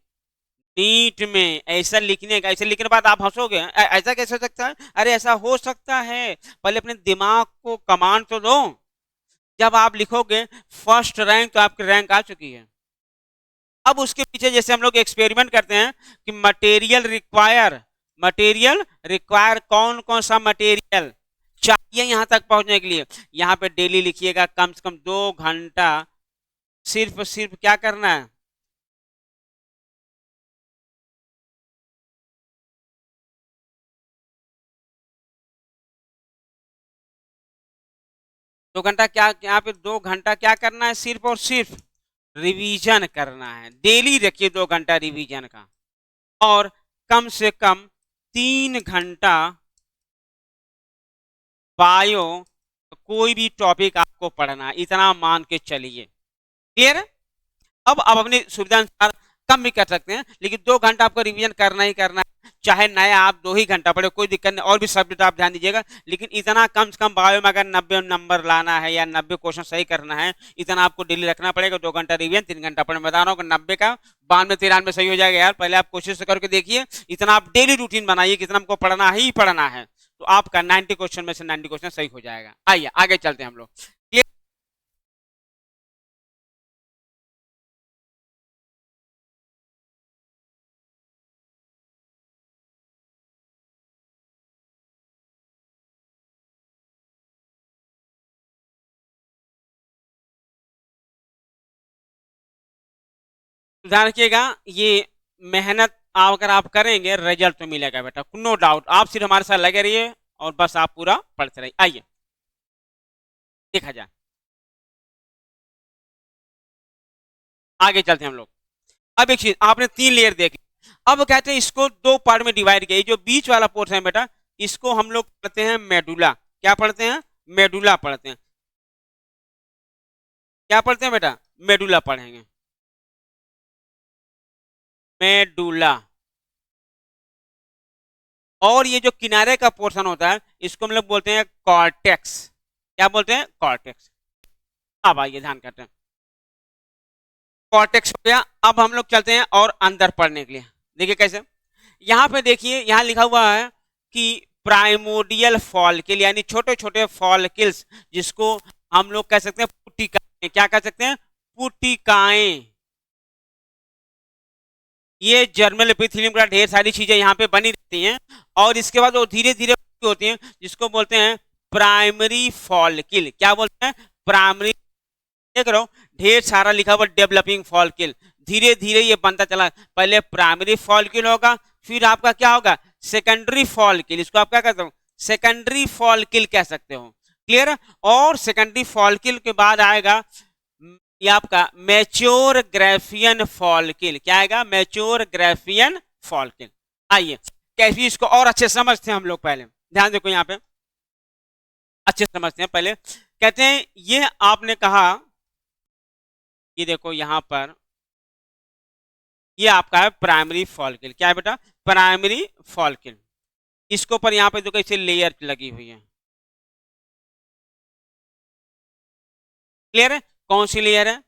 नीट में। ऐसा लिखने का, ऐसे लिखने के बाद आप हंसोगे, ऐसा कैसे हो सकता है? अरे ऐसा हो सकता है, पहले अपने दिमाग को कमांड तो दो। जब आप लिखोगे फर्स्ट रैंक तो आपकी रैंक आ चुकी है। अब उसके पीछे जैसे हम लोग एक्सपेरिमेंट करते हैं कि मटेरियल रिक्वायर कौन कौन सा मटेरियल चाहिए यहां तक पहुंचने के लिए। यहां पे डेली लिखिएगा कम से कम 2 घंटा सिर्फ सिर्फ क्या करना है? 2 घंटा क्या? यहाँ पे 2 घंटा क्या करना है? सिर्फ और सिर्फ रिवीजन करना है। डेली रखिए 2 घंटा रिवीजन का। और कम से कम 3 घंटा बायो, कोई भी टॉपिक आपको पढ़ना है, इतना मान के चलिए। क्लियर है? अब आप अपनी सुविधा अनुसार कम भी कर सकते हैं, लेकिन 2 घंटा आपको रिवीजन करना ही करना है। चाहे नया आप 2 ही घंटा पढ़े, कोई दिक्कत नहीं, और भी सब्जेक्ट आप ध्यान दीजिएगा, लेकिन इतना कम से कम बायो में अगर 90 नंबर लाना है या 90 क्वेश्चन सही करना है, इतना आपको डेली रखना पड़ेगा। 2 घंटा रिवीजन, 3 घंटा पढ़े। बता रहा हूँ कि 90 का 92-93 सही हो जाएगा यार। पहले आप कोशिश करके देखिए, इतना आप डेली रूटीन बनाइए, कितना हमको पढ़ना ही पढ़ना है, तो आपका 90 क्वेश्चन में से 90 क्वेश्चन सही हो जाएगा। आइए आगे चलते हैं हम लोग। ध्यान रखिएगा, ये मेहनत अगर आप करेंगे रिजल्ट तो मिलेगा बेटा, नो डाउट। आप सिर्फ हमारे साथ लगे रहिए और बस आप पूरा पढ़ते रहिए। आइए देखा जाए, आगे चलते हैं हम लोग। अब एक चीज, आपने 3 लेयर देख ली। अब कहते हैं इसको 2 पार्ट में डिवाइड किया। जो बीच वाला पोर्शन है बेटा, इसको हम लोग पढ़ते हैं मेडुला। क्या पढ़ते हैं? मेडुला पढ़ते हैं। क्या पढ़ते हैं बेटा? मेडुला पढ़ेंगे, मेडुला। और ये जो किनारे का पोर्शन होता है, इसको हम लोग बोलते हैं कॉर्टेक्स। क्या बोलते हैं? कॉर्टेक्स। अब आइए ध्यान करते हैं, कॉर्टेक्स हो गया। अब हम लोग चलते हैं और अंदर पढ़ने के लिए। देखिए कैसे, यहाँ पे देखिए, यहाँ लिखा हुआ है कि प्राइमोडियल फॉलिकल, यानी छोटे छोटे फॉलिकल्स, जिसको हम लोग कह सकते हैं पुटिकाएं। क्या कह सकते हैं? पुटिकाएं। ये जर्मल एपिथेलियम का ढेर सारी चीजें यहाँ पे बनी रहती हैं, और इसके बाद वो धीरे धीरे होती हैं, जिसको बोलते हैं प्राइमरी फॉलिकल। क्या बोलते हैं? प्राइमरी। देख रहा हूं ढेर सारा लिखा हुआ डेवलपिंग फॉलिकल। धीरे धीरे ये बनता चला, पहले प्राइमरी फॉलिकल होगा, फिर आपका क्या होगा? Secondary follicle. इसको आप क्या कहते हो? सेकेंडरी फॉलिकल कह सकते हो। क्लियर है? और सेकेंडरी फॉलिकल के बाद आएगा ये आपका मैच्योर ग्राफियन फॉलिकल। क्या आएगा? Mature Graafian follicle. आइए कैसे इसको और अच्छे समझते हैं हम लोग। पहले ध्यान देखो, यहाँ पे अच्छे समझते हैं। पहले कहते हैं, ये आपने कहा ये देखो यहाँ पर ये आपका है प्राइमरी फॉलिकल। क्या है बेटा? Primary follicle. इसके ऊपर यहाँ पे देखो ऐसे लेयर लगी हुई है। क्लियर है? कौन सी लेयर है?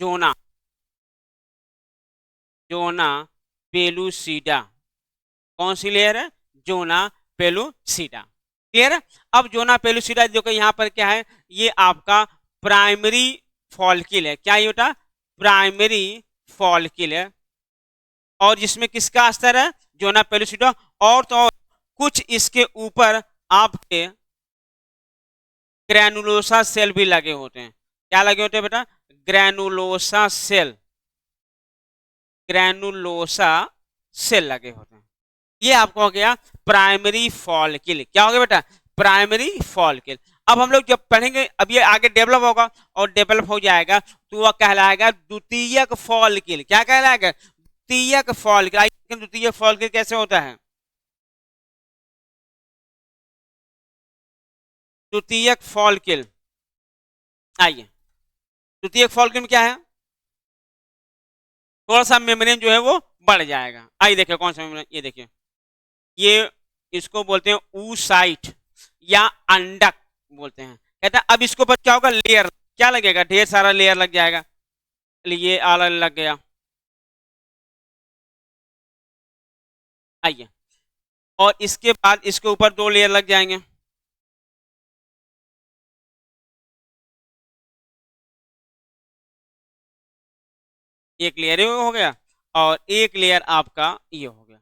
जोना, जोना पेलुसिडा। कौन सी लेयर है? Zona pellucida. क्लियर है? अब जोना पेलुसिडा देखो यहाँ पर क्या है, ये आपका प्राइमरी फॉलिकल है। क्या ये बेटा? प्राइमरी फॉलिकल है। और जिसमें किसका स्तर है? Zona pellucida. और तो और कुछ इसके ऊपर आपके ग्रैनुलोसा सेल भी लगे होते हैं। क्या लगे होते हैं बेटा? ग्रैनुलोसा सेल, ग्रैनुलोसा सेल लगे होते हैं। ये आपको हो गया प्राइमरी फॉलिकल। क्या हो गया बेटा? Primary follicle. अब हम लोग जब पढ़ेंगे, अब ये आगे डेवलप होगा और डेवलप हो जाएगा तो वह कहलाएगा द्वितीयक फॉलिकल। क्या कहलाएगा? द्वितीयक फॉलिकल। द्वितीयक फॉलिकल कैसे होता है? द्वितीयक फॉलिकल, आइए, द्वितीयक फॉलिकल में क्या है? थोड़ा सा मेम्ब्रेन जो है वो बढ़ जाएगा। आइए देखिए कौन सा मेम्ब्रेन, ये देखिए, ये इसको बोलते हैं ऊसाइट या अंडक बोलते हैं। कहता है अब इसके ऊपर क्या होगा? लेयर क्या लगेगा? ढेर सारा लेयर लग जाएगा। ये आला लग गया। आइए, और इसके बाद इसके ऊपर दो लेयर लग जाएंगे। एक लेयर ये हो गया और एक लेयर आपका ये हो गया।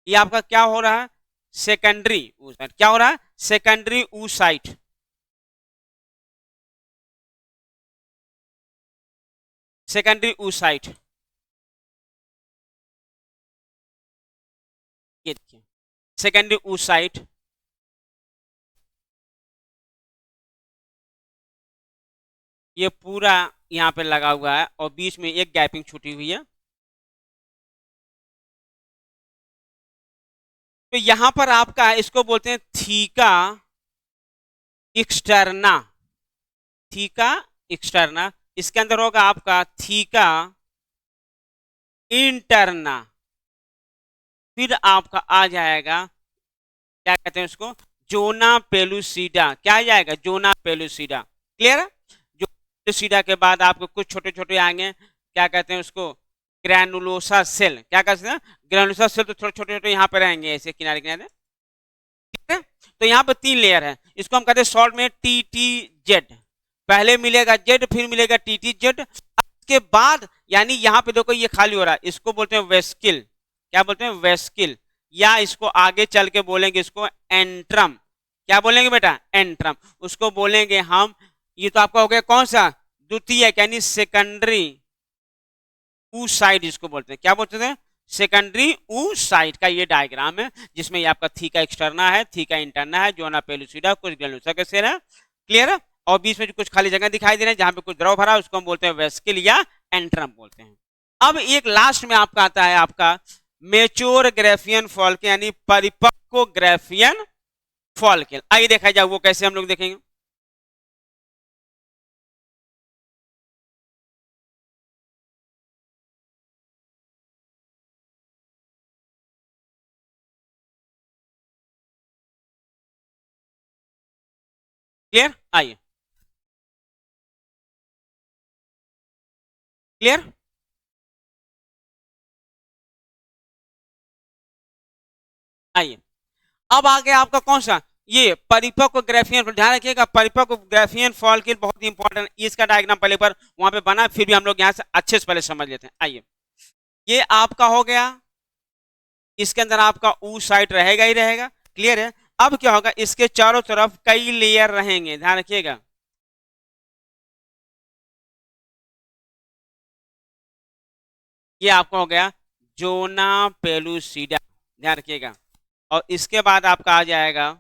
ये आपका क्या हो रहा है? Secondary oocyte. क्या हो रहा है? Secondary oocyte. सेकेंडरी ऊसाइट, ये देखिए सेकेंडरी ऊसाइट। ये पूरा यहाँ पे लगा हुआ है और बीच में एक गैपिंग छुटी हुई है। तो यहां पर आपका इसको बोलते हैं थीका एक्सटर्ना, थीका एक्सटर्ना। इसके अंदर होगा आपका थीका इंटरना। फिर आपका आ जाएगा, क्या कहते हैं उसको? Zona pellucida. क्या आ जाएगा? Zona pellucida. क्लियर है? जो पेलुसिडा के बाद आपको कुछ छोटे छोटे आएंगे, क्या कहते हैं उसको? Granulosa cell. क्या कहते हैं? Granulosa cell. तो छोटे छोटे छोटे यहाँ पे रहेंगे ऐसे किनारे किनारे। ठीक है? तो यहाँ पे तीन लेयर है, इसको हम कहते हैं शॉर्ट में टी टी जेड। पहले मिलेगा जेड, फिर मिलेगा टी टी जेड। इसके बाद यानी यहाँ पे देखो ये खाली हो रहा है, इसको बोलते हैं वेस्किल। क्या बोलते हैं? वेस्किल। या इसको आगे चल के बोलेंगे इसको एंट्रम। क्या बोलेंगे बेटा? एंट्रम। उसको बोलेंगे हम, ये तो आपका हो गया कौन सा? द्वितीय यानी सेकेंडरी ऊ साइड इसको बोलते हैं। क्या बोलते हैं? सेकेंडरी ऊ साइड का ये डायग्राम है, जिसमें ये आपका थीका एक्सटर्ना है, थीका इंटरना है, जोना पेलुसिडा, कुछ ग्रेनुलोसा के सेल है। क्लियर है? और बीच में कुछ खाली जगह दिखाई दे रहे हैं जहां पे कुछ द्रव भरा है, उसको हम बोलते हैं वेस्किल या एंट्रम बोलते हैं। अब एक लास्ट में आपका आता है आपका मेच्योर ग्राफियन फॉलिकल यानी परिपक्व ग्राफियन फॉलिकल। आइए देखा जाए वो कैसे हम लोग देखेंगे। क्लियर? आइए, क्लियर? आइए, अब आ गया आपका कौन सा? ये परिपक्व ग्राफियन। ध्यान रखिएगा, परिपक्व ग्राफियन फॉलिकल बहुत इंपॉर्टेंट। इसका डायग्राम पहले पर वहां पे बना, फिर भी हम लोग यहाँ से अच्छे से पहले समझ लेते हैं। आइए, ये आपका हो गया, इसके अंदर आपका ऊ साइट रहेगा ही रहेगा। क्लियर है? अब क्या होगा? इसके चारों तरफ कई लेयर रहेंगे। ध्यान रखिएगा, ये आपका हो गया जोना पेलुसिडा। ध्यान रखिएगा, और इसके बाद आपका आ जाएगा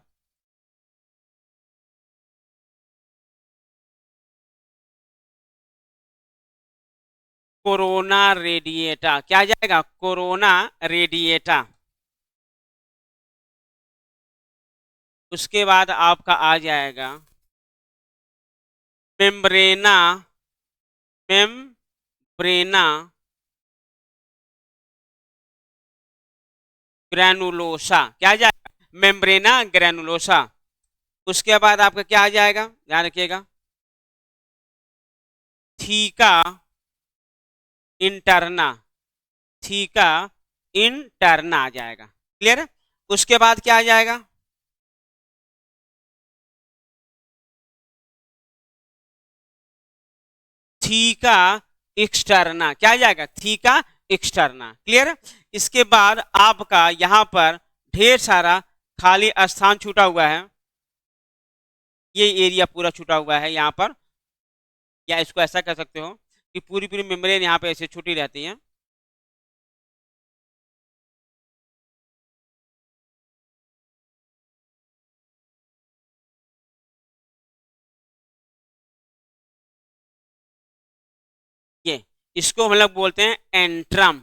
कोरोना रेडिएटा। क्या आ जाएगा? Corona radiata. उसके बाद आपका आ जाएगा मेम्ब्रेना मेम्ब्रेना ग्रैनुलोसा, क्या आ जाएगा, मेम्ब्रेना ग्रैनुलोसा। उसके बाद आपका क्या आ जाएगा, ध्यान रखिएगा, थीका इंटरना, थीका इंटरना आ जाएगा। क्लियर है? उसके बाद क्या आ जाएगा, थीका एक्सटर्ना, क्या आ जाएगा, थीका एक्सटर्ना। क्लियर है? इसके बाद आपका यहां पर ढेर सारा खाली स्थान छूटा हुआ है, ये एरिया पूरा छूटा हुआ है यहाँ पर, या इसको ऐसा कह सकते हो कि पूरी पूरी मेम्ब्रेन यहाँ पे ऐसे छुटी रहती है। ये इसको हम लोग बोलते हैं एंट्रम।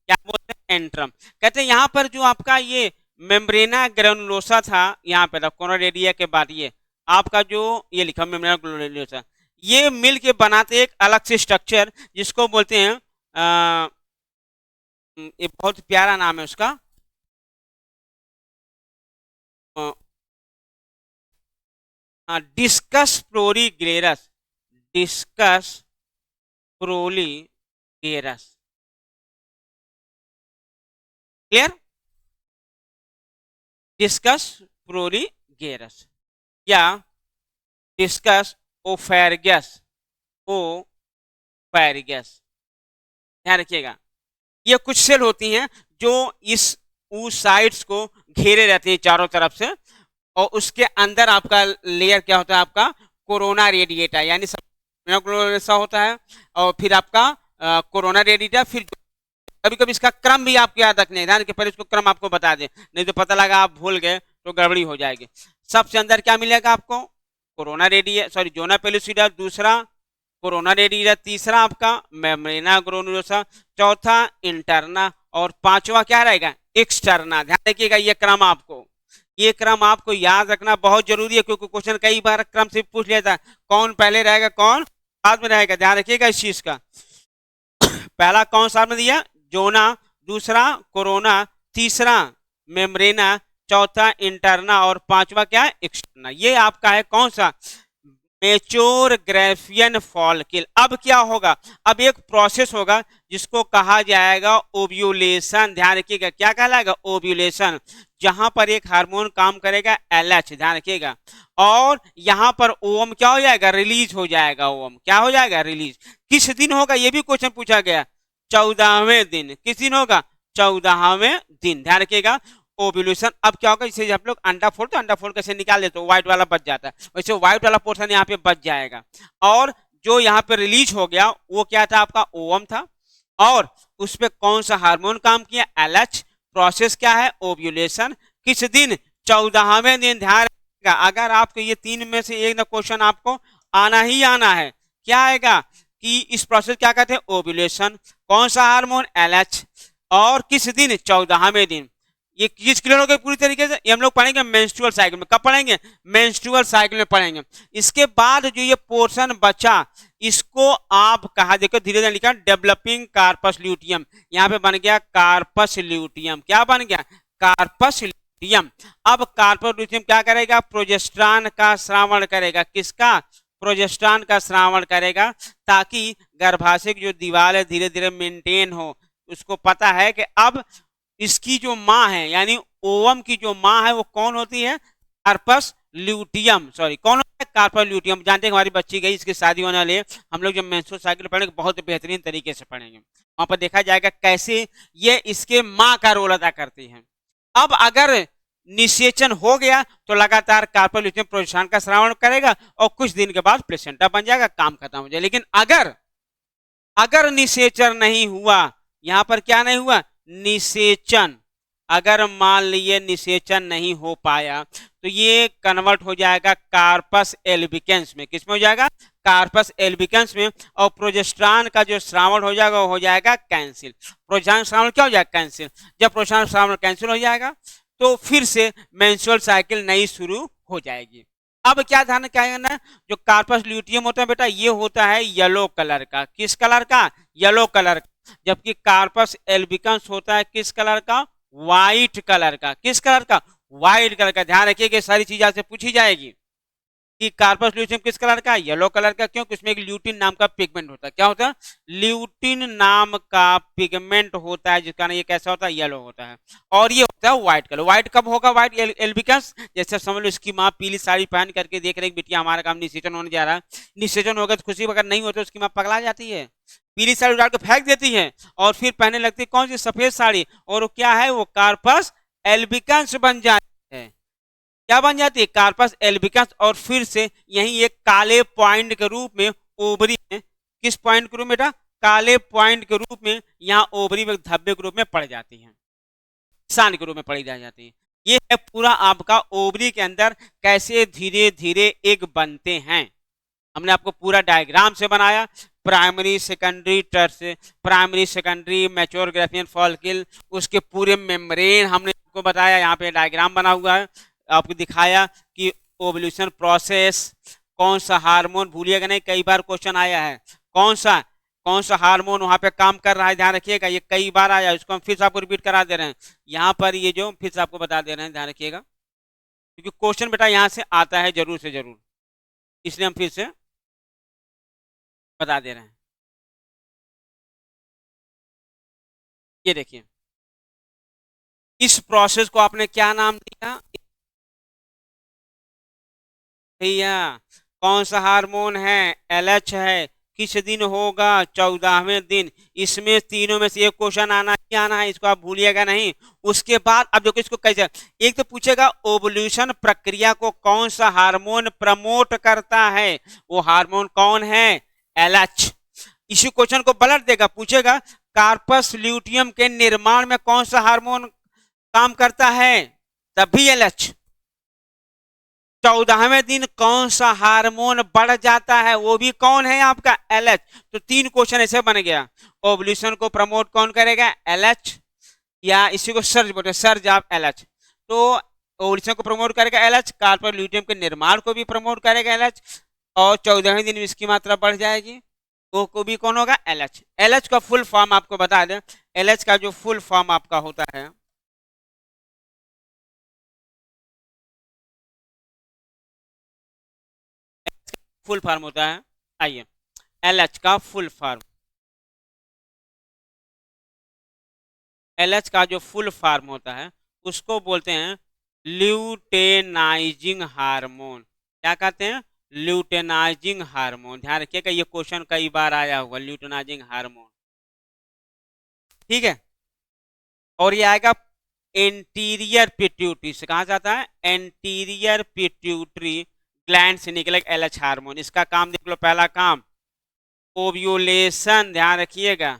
क्या बोलते हैं, एंट्रम। कहते हैं यहाँ पर जो आपका ये मेम्ब्रेना ग्रैनुलोसा था, यहाँ पे था कोरोनरी एरिया के बाद, ये आपका जो ये लिखा मेम्ब्रेना ग्रैनुलोसा, ये मिल के बनाते एक अलग से स्ट्रक्चर जिसको बोलते हैं ये बहुत प्यारा नाम है उसका, डिस्कस प्रोरीगेरस, डिस्कस प्रोलीगेरस। क्लियर? डिस्कस प्रोरीगेरस या डिस्कस ओफेरगस, ओफेरगस। ध्यान रखिएगा, ये कुछ सेल होती हैं जो इस उस साइड्स को घेरे रहती हैं चारों तरफ से, और उसके अंदर आपका लेयर क्या होता है, आपका कोरोना रेडिएटा, यानी सब होता है, और फिर आपका कोरोना रेडिएटा। फिर कभी कभी इसका क्रम भी आपको याद रखने, ध्यान के पहले इसको क्रम आपको बता दें, नहीं तो पता लगा आप भूल गए तो गड़बड़ी हो जाएगी। सबसे अंदर क्या मिलेगा आपको, कोरोना रेडिए सॉरी जोना पेलुसिडा, दूसरा कोरोना रेडिएटा, तीसरा आपका मेम्ब्रेना ग्रैनुलोसा, चौथा इंटरना, और पांचवा क्या रहेगा, एक्सटर्ना। ध्यान रखिएगा, ये क्रम आपको याद रखना बहुत जरूरी है, क्योंकि क्वेश्चन कई बार क्रम से पूछ लेता है, कौन पहले रहेगा कौन बाद में रहेगा। ध्यान रखिएगा इस चीज का, पहला कौन सा आपने दिया, जोना, दूसरा कोरोना, तीसरा मेम्ब्रेना, चौथा इंटरना, और पांचवा क्या है, एक्सटर्ना। ये आपका है कौन सा, मेच्योर ग्राफियन फॉलिकल। अब क्या होगा, अब एक प्रोसेस होगा जिसको कहा जाएगा ओव्यूलेशन। ध्यान रखिएगा, क्या कहलाएगा, ओव्यूलेशन, जहां पर एक हार्मोन काम करेगा LH, ध्यान रखिएगा, और यहां पर ओवम क्या हो जाएगा, रिलीज हो जाएगा। ओवम क्या हो जाएगा, रिलीज। किस दिन होगा, ये भी क्वेश्चन पूछा गया, 14वें दिन। किस दिन होगा, 14वें दिन। ध्यान रखिएगा, ओव्यूलेशन। अब क्या होगा, जैसे आप लोग अंडा फोड़ तो अंडा फोड़ कैसे निकाल देते हो, व्हाइट वाला बच जाता है, वैसे व्हाइट वाला पोर्शन यहाँ पे बच जाएगा, और जो यहाँ पे रिलीज हो गया वो क्या था, आपका ओवम था, और उस पर कौन सा हार्मोन काम किया, LH। प्रोसेस क्या है, ओव्यूलेशन। किस दिन, 14वें दिन। ध्यान रखिएगा, अगर आपको ये तीन में से एक ना क्वेश्चन आपको आना ही आना है, क्या आएगा कि इस प्रोसेस क्या कहते हैं, ओव्यूलेशन, कौन सा हार्मोन, LH, और किस दिन, 14वें दिन। ये चीज क्लियर हो गई पूरी तरीके से। ये हम लोग पढ़ेंगे मेंस्ट्रुअल साइकिल में, कब पढ़ेंगे, मेंस्ट्रुअल साइकिल में पढ़ेंगे। इसके बाद जो ये पोर्शन बचा, इसको आप कहा, देखो धीरे धीरे लिखा, डेवलपिंग कार्पस ल्यूटियम, यहाँ पे बन गया कार्पस ल्यूटियम। क्या बन गया, कार्पस ल्यूटियम। अब कार्पस ल्यूटियम क्या करेगा, प्रोजेस्ट्रॉन का श्रावण करेगा। किसका, प्रोजेस्ट्रॉन का श्रावण करेगा, ताकि गर्भाशय की जो दीवार है धीरे धीरे मेंटेन हो। उसको पता है कि अब इसकी जो माँ है, यानी ओवम की जो माँ है वो कौन होती है, कार्पस ल्यूटियम, सॉरी कौन होता है, कार्पस ल्यूटियम। जानते हैं हमारी बच्ची गई, इसकी शादी होने वाली है, हम लोग जब मेंस्ट्रुअल साइकिल पढ़ेंगे बहुत बेहतरीन तरीके से पढ़ेंगे, वहां पर देखा जाएगा कैसे ये इसके माँ का रोल अदा करती है। अब अगर निषेचन हो गया तो लगातार कार्पस ल्यूटियम प्रोजेस्टेरोन का श्रावण करेगा, और कुछ दिन के बाद प्लेसेंटा बन जाएगा, काम खत्म हो जाएगा। लेकिन अगर निषेचन नहीं हुआ, यहां पर क्या नहीं हुआ, निषेचन, अगर मान लीजिए निषेचन नहीं हो पाया तो ये कन्वर्ट हो जाएगा कार्पस एल्बिकेंस में। किसमें हो जाएगा, कार्पस एल्बिकेंस में, और प्रोजेस्टेरोन का जो श्रावण हो जाएगा वो हो जाएगा कैंसिल। प्रोजेस्टेरोन श्रावण क्या हो जाएगा, कैंसिल। जब प्रोजेस्टेरोन श्रावण कैंसिल हो जाएगा तो फिर से मेंस्ट्रुअल साइकिल नई शुरू हो जाएगी। अब क्या ध्यान क्या करना है, जो कार्पस ल्यूटियम होता है बेटा ये होता है येलो कलर का, किस कलर का, येलो कलर का, जबकि कार्पस एल्बिकन्स होता है किस कलर का, व्हाइट कलर का, किस कलर का, व्हाइट कलर का। ध्यान रखिए कि सारी चीजें आपसे पूछी जाएगी कि कार्पस ल्यूटियम किस कलर का, येलो कलर का, क्यों, उसमें एक ल्यूटिन नाम का पिगमेंट होता है, क्या होता है, ल्यूटिन नाम का पिगमेंट होता है, जिसका ना ये कैसा होता है, येलो होता है, और ये होता है व्हाइट कलर। व्हाइट कब होगा, व्हाइट एल्बिकस, जैसे समझ लो इसकी माँ पीली साड़ी पहन करके देख रही बिटिया हमारा काम निषेचन होने जा रहा है, निषेचन होगा तो खुशी, अगर नहीं होता तो उसकी माँ पगला जाती है, पीली साड़ी उतार के फेंक देती है और फिर पहनने लगती है कौन सी, सफेद साड़ी, और वो क्या है, वो कार्पस एल्बिकन्स बन जाती है, क्या बन जाती है, कार्पस एल्बिकस, और फिर से यही एक काले पॉइंट के रूप में ओवरी में, किस पॉइंट के रूप में बेटा, काले पॉइंट के रूप में यहाँ ओवरी में धब्बे के रूप में पड़ जाती है, निशान के रूप में पड़ी जाती है। ये है पूरा आपका ओवरी के अंदर कैसे धीरे धीरे एग बनते हैं, हमने आपको पूरा डायग्राम से बनाया, प्राइमरी सेकेंडरी टर्स, primary secondary mature Graafian follicle, उसके पूरे मेम्ब्रेन हमने आपको बताया, यहाँ पे डायग्राम बना हुआ है, आपको दिखाया कि ओवल्यूशन प्रोसेस, कौन सा हार्मोन, भूलिएगा नहीं कई बार क्वेश्चन आया है, कौन सा हार्मोन वहां पे काम कर रहा है, ध्यान रखिएगा, ये कई बार आया, इसको हम फिर से आपको रिपीट करा दे रहे हैं, यहाँ पर ये जो फिर से आपको बता दे रहे हैं, ध्यान रखिएगा, क्योंकि क्वेश्चन बेटा यहाँ से आता है जरूर से जरूर, इसलिए हम फिर से बता दे रहे हैं। ये देखिए, इस प्रोसेस को आपने क्या नाम दिया भैया, कौन सा हार्मोन है, एलएच है, किस दिन होगा, 14वें दिन, इसमें तीनों में से एक क्वेश्चन आना ही आना है, इसको आप भूलिएगा नहीं। उसके बाद अब देखो इसको कैसे, एक तो पूछेगा ओवल्यूशन प्रक्रिया को कौन सा हार्मोन प्रमोट करता है, वो हार्मोन कौन है, एलएच। इसी क्वेश्चन को पलट देगा, पूछेगा कार्पस ल्यूटियम के निर्माण में कौन सा हार्मोन काम करता है, तभी एलएच। 14वें दिन कौन सा हार्मोन बढ़ जाता है, वो भी कौन है आपका, एलएच। तो तीन क्वेश्चन ऐसे बन गया, ओवल्यूशन को प्रमोट कौन करेगा, एलएच, या इसी को सर्ज बोलते हैं, सर्ज ऑफ एलएच। तो ओवल्यूशन को प्रमोट करेगा एलएच, कार्पस ल्यूटियम के निर्माण को भी प्रमोट करेगा एलएच, और 14वें दिन इसकी मात्रा बढ़ जाएगी, वो को भी कौन होगा, एलएच। एलएच का फुल फॉर्म आपको बता दें, एलएच का जो फुल फॉर्म आपका होता है, फुल फॉर्म होता है, आइए, एलएच का फुल फॉर्म, एलएच का जो फुल फॉर्म होता है उसको बोलते हैं ल्यूटेनाइजिंग हार्मोन। क्या कहते हैं, ल्यूटेनाइजिंग हार्मोन। ध्यान रखिएगा ये क्वेश्चन कई बार आया हुआ, ल्यूटेनाइजिंग हार्मोन, ठीक है। और ये आएगा एंटीरियर पिट्यूटरी से, कहां से आता है, एंटीरियर पिट्यूटरी ग्लैंड से निकलेगा एलएच हार्मोन। इसका काम देख लो, पहला काम ओव्यूलेशन, ध्यान रखिएगा,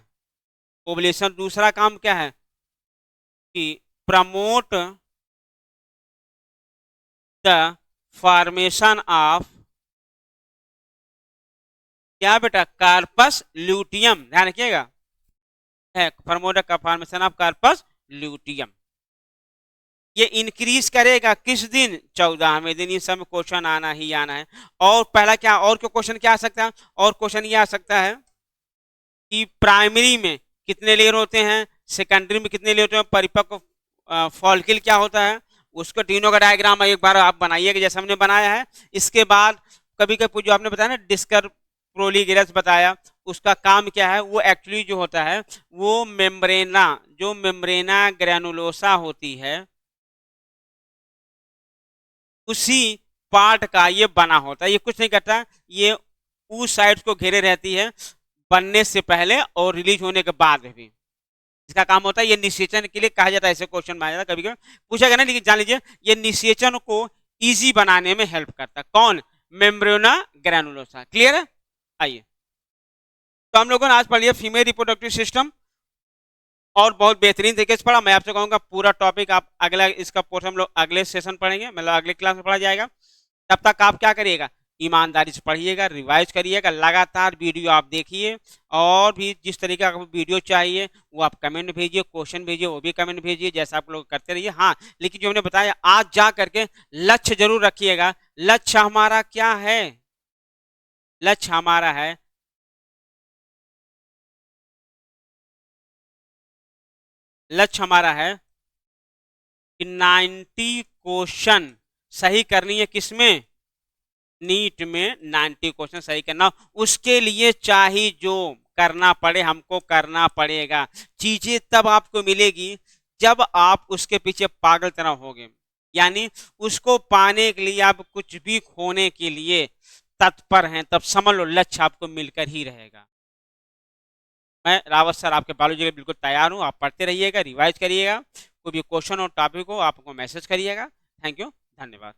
ओव्यूलेशन। दूसरा काम क्या है कि प्रमोट द फॉर्मेशन ऑफ, क्या बेटा, कार्पस ल्यूटियम, ध्यान रखिएगा, है promote the formation of corpus luteum. ये इंक्रीज करेगा किस दिन, 14वें दिन। इस समय क्वेश्चन आना ही आना है। और पहला क्या, और क्यों क्वेश्चन क्या आ सकता है, और क्वेश्चन ये आ सकता है कि प्राइमरी में कितने लेयर होते हैं, सेकेंडरी में कितने लेयर होते हैं, परिपक्व फॉलिकल क्या होता है, उसको तीनों का डायग्राम एक बार आप बनाइएगा जैसे हमने बनाया है। इसके बाद कभी कभी जो आपने बताया ना डिस्कर प्रोलीगेरस बताया, उसका काम क्या है, वो एक्चुअली जो होता है वो मेम्ब्रेना, जो मेम्ब्रेना ग्रैनुलोसा होती है उसी पार्ट का ये बना होता है। ये कुछ नहीं करता, ये उस साइड को घेरे रहती है बनने से पहले और रिलीज होने के बाद भी। इसका काम होता है ये निषेचन के लिए कहा जाता है, ऐसे क्वेश्चन में आ जाता है कभी कभी पूछा ना, लेकिन जान लीजिए ये निषेचन को इजी बनाने में हेल्प करता है। कौन, मेम्ब्रेना ग्रैनुलोसा। क्लियर है, आइए। तो हम लोगों ने आज पढ़ लिया फीमेल रिप्रोडक्टिव सिस्टम, और बहुत बेहतरीन तरीके से पढ़ा। मैं आपसे कहूंगा पूरा टॉपिक आप अगला, इसका पोर्शन हम लोग अगले सेशन पढ़ेंगे, मतलब अगले क्लास में पढ़ा जाएगा। तब तक आप क्या करिएगा, ईमानदारी से पढ़िएगा, रिवाइज करिएगा, लगातार वीडियो आप देखिए, और भी जिस तरीके का वीडियो चाहिए वो आप कमेंट भेजिए, क्वेश्चन भेजिए, वो भी कमेंट भेजिए, जैसा आप लोग करते रहिए। हाँ, लेकिन जो हमने बताया आज जा करके लक्ष्य जरूर रखिएगा। लक्ष्य हमारा क्या है? लक्ष्य हमारा है, लक्ष्य हमारा है कि 90 क्वेश्चन सही करनी है। किसमें? नीट में 90 क्वेश्चन सही करना। उसके लिए चाहे जो करना पड़े हमको करना पड़ेगा। चीजें तब आपको मिलेगी जब आप उसके पीछे पागल तरह होगे, यानी उसको पाने के लिए आप कुछ भी खोने के लिए तत्पर हैं, तब समझ लो लक्ष्य आपको मिलकर ही रहेगा। मैं रावत सर आपके बायोलॉजी के लिए बिल्कुल तैयार हूँ। आप पढ़ते रहिएगा, रिवाइज करिएगा, कोई भी क्वेश्चन और टॉपिक हो आपको मैसेज करिएगा। थैंक यू, धन्यवाद।